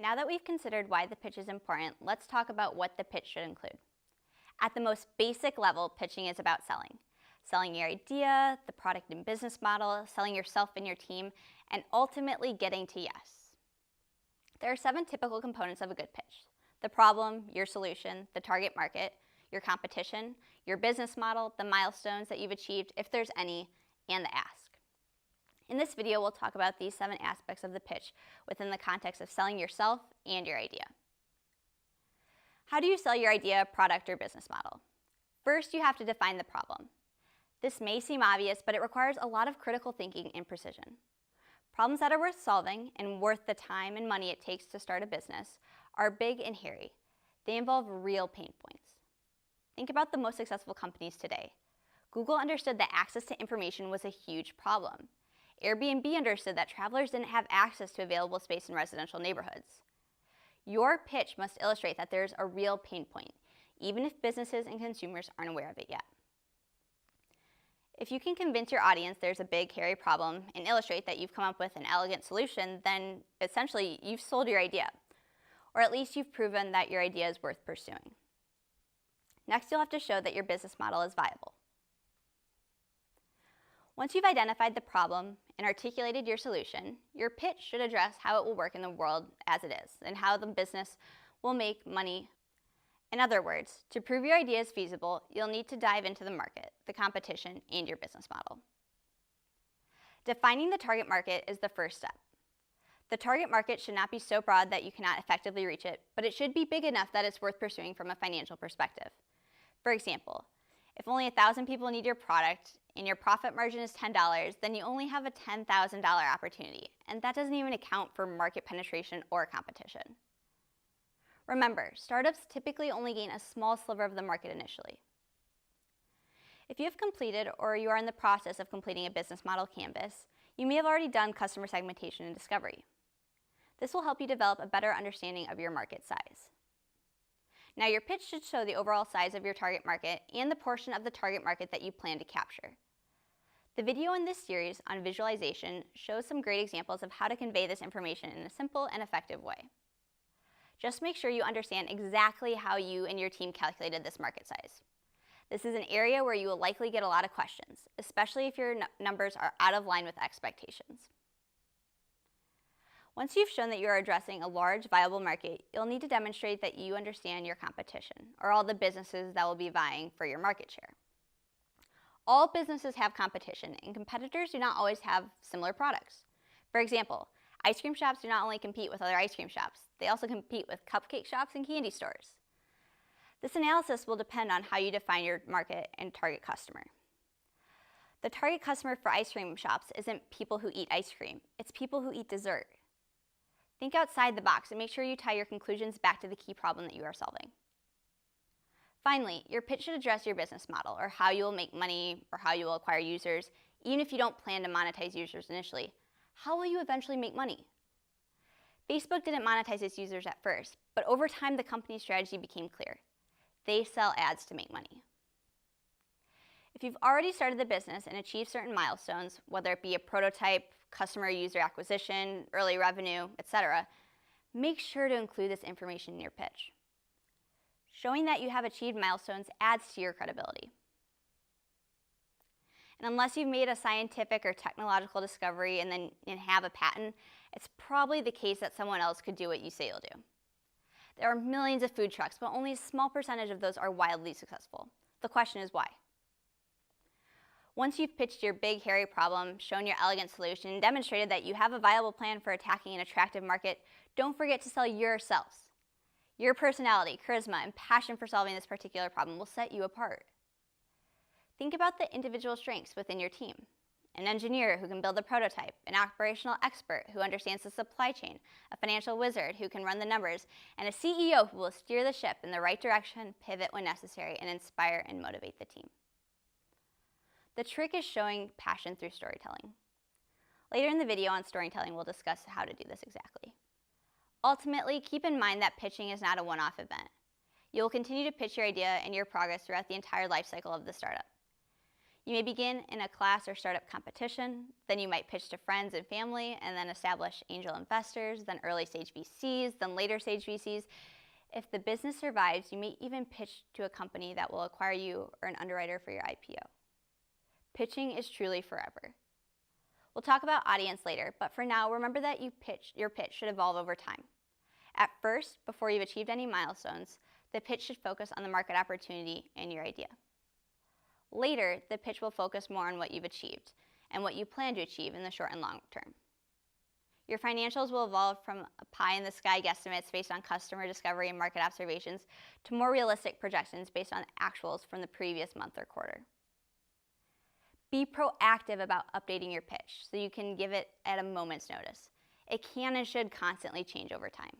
Now that we've considered why the pitch is important, let's talk about what the pitch should include. At the most basic level, pitching is about selling. Selling your idea, the product and business model, selling yourself and your team, and ultimately getting to yes. There are 7 typical components of a good pitch: the problem, your solution, the target market, your competition, your business model, the milestones that you've achieved, if there's any, and the ask. In this video, we'll talk about these 7 aspects of the pitch within the context of selling yourself and your idea. How do you sell your idea, product, or business model? First, you have to define the problem. This may seem obvious, but it requires a lot of critical thinking and precision. Problems that are worth solving and worth the time and money it takes to start a business are big and hairy. They involve real pain points. Think about the most successful companies today. Google understood that access to information was a huge problem. Airbnb understood that travelers didn't have access to available space in residential neighborhoods. Your pitch must illustrate that there's a real pain point, even if businesses and consumers aren't aware of it yet. If you can convince your audience there's a big, hairy problem and illustrate that you've come up with an elegant solution, then essentially you've sold your idea, or at least you've proven that your idea is worth pursuing. Next, you'll have to show that your business model is viable. Once you've identified the problem and articulated your solution, your pitch should address how it will work in the world as it is and how the business will make money. In other words, to prove your idea is feasible, you'll need to dive into the market, the competition, and your business model. Defining the target market is the first step. The target market should not be so broad that you cannot effectively reach it, but it should be big enough that it's worth pursuing from a financial perspective. For example, if only 1,000 people need your product and your profit margin is $10, then you only have a $10,000 opportunity, and that doesn't even account for market penetration or competition. Remember, startups typically only gain a small sliver of the market initially. If you have completed or you are in the process of completing a business model canvas, you may have already done customer segmentation and discovery. This will help you develop a better understanding of your market size. Now, your pitch should show the overall size of your target market and the portion of the target market that you plan to capture. The video in this series on visualization shows some great examples of how to convey this information in a simple and effective way. Just make sure you understand exactly how you and your team calculated this market size. This is an area where you will likely get a lot of questions, especially if your numbers are out of line with expectations. Once you've shown that you are addressing a large, viable market, you'll need to demonstrate that you understand your competition, or all the businesses that will be vying for your market share. All businesses have competition, and competitors do not always have similar products. For example, ice cream shops do not only compete with other ice cream shops, they also compete with cupcake shops and candy stores. This analysis will depend on how you define your market and target customer. The target customer for ice cream shops isn't people who eat ice cream, it's people who eat dessert. Think outside the box and make sure you tie your conclusions back to the key problem that you are solving. Finally, your pitch should address your business model, or how you will make money, or how you will acquire users. Even if you don't plan to monetize users initially, how will you eventually make money? Facebook didn't monetize its users at first, but over time the company's strategy became clear. They sell ads to make money. If you've already started the business and achieved certain milestones, whether it be a prototype, customer user acquisition, early revenue, etc., make sure to include this information in your pitch. Showing that you have achieved milestones adds to your credibility. And unless you've made a scientific or technological discovery and have a patent, it's probably the case that someone else could do what you say you'll do. There are millions of food trucks, but only a small percentage of those are wildly successful. The question is why? Once you've pitched your big, hairy problem, shown your elegant solution, and demonstrated that you have a viable plan for attacking an attractive market, don't forget to sell yourselves. Your personality, charisma, and passion for solving this particular problem will set you apart. Think about the individual strengths within your team. An engineer who can build a prototype, an operational expert who understands the supply chain, a financial wizard who can run the numbers, and a CEO who will steer the ship in the right direction, pivot when necessary, and inspire and motivate the team. The trick is showing passion through storytelling. Later in the video on storytelling, we'll discuss how to do this exactly. Ultimately, keep in mind that pitching is not a one-off event. You will continue to pitch your idea and your progress throughout the entire life cycle of the startup. You may begin in a class or startup competition, then you might pitch to friends and family, and then establish angel investors, then early stage VCs, then later stage VCs. If the business survives, you may even pitch to a company that will acquire you or an underwriter for your IPO. Pitching is truly forever. We'll talk about audience later, but for now, remember that your pitch should evolve over time. At first, before you've achieved any milestones, the pitch should focus on the market opportunity and your idea. Later, the pitch will focus more on what you've achieved and what you plan to achieve in the short and long term. Your financials will evolve from pie-in-the-sky guesstimates based on customer discovery and market observations to more realistic projections based on actuals from the previous month or quarter. Be proactive about updating your pitch so you can give it at a moment's notice. It can and should constantly change over time.